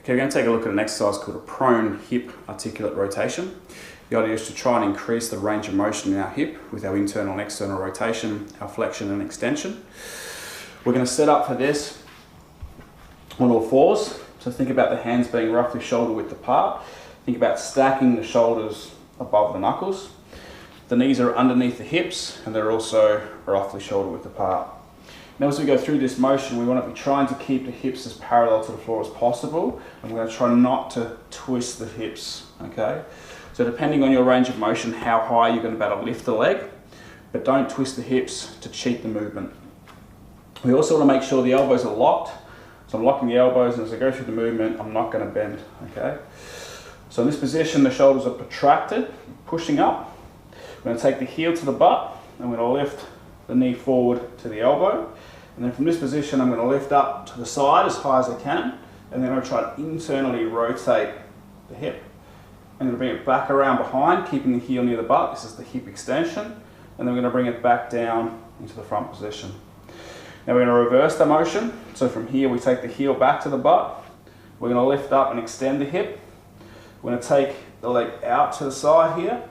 Okay, we're going to take a look at an exercise called a prone hip articulate rotation. The idea is to try and increase the range of motion in our hip with our internal and external rotation, our flexion and extension. We're going to set up for this on all fours. So think about the hands being roughly shoulder width apart. Think about stacking the shoulders above the knuckles. The knees are underneath the hips and they're also roughly shoulder width apart. Now as we go through this motion, we want to be trying to keep the hips as parallel to the floor as possible, and we're going to try not to twist the hips, okay? So depending on your range of motion, how high you're going to be able to lift the leg, but don't twist the hips to cheat the movement. We also want to make sure the elbows are locked. So I'm locking the elbows, and as I go through the movement, I'm not going to bend, okay? So in this position, the shoulders are protracted, pushing up. I'm going to take the heel to the butt, and we're going to lift the knee forward to the elbow. And then from this position, I'm going to lift up to the side as high as I can, and then I'm going to try to internally rotate the hip. I'm going to bring it back around behind, keeping the heel near the butt. This is the hip extension. And then we're going to bring it back down into the front position. Now we're going to reverse the motion. So from here, we take the heel back to the butt. We're going to lift up and extend the hip. We're going to take the leg out to the side here.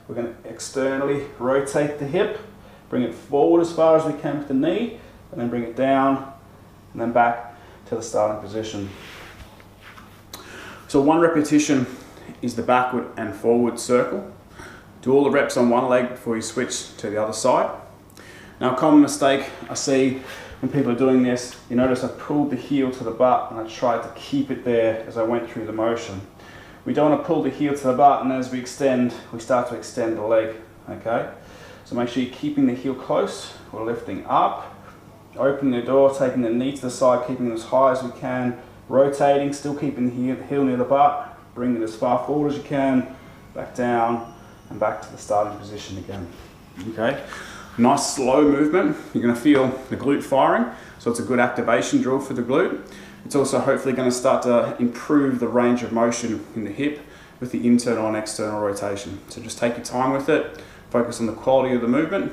We're going to externally rotate the hip, bring it forward as far as we can with the knee, and then bring it down and then back to the starting position. So 1 repetition is the backward and forward circle. Do all the reps on one leg before you switch to the other side. Now a common mistake I see when people are doing this, you notice I pulled the heel to the butt and I tried to keep it there as I went through the motion. We don't want to pull the heel to the butt, and as we extend, we start to extend the leg, okay? So make sure you're keeping the heel close. We're lifting up, opening the door, taking the knee to the side, keeping it as high as we can, rotating, still keeping the heel near the butt, bring it as far forward as you can, back down, and back to the starting position again. Okay, nice slow movement. You're going to feel the glute firing, so it's a good activation drill for the glute. It's also hopefully going to start to improve the range of motion in the hip with the internal and external rotation. So just take your time with it, focus on the quality of the movement,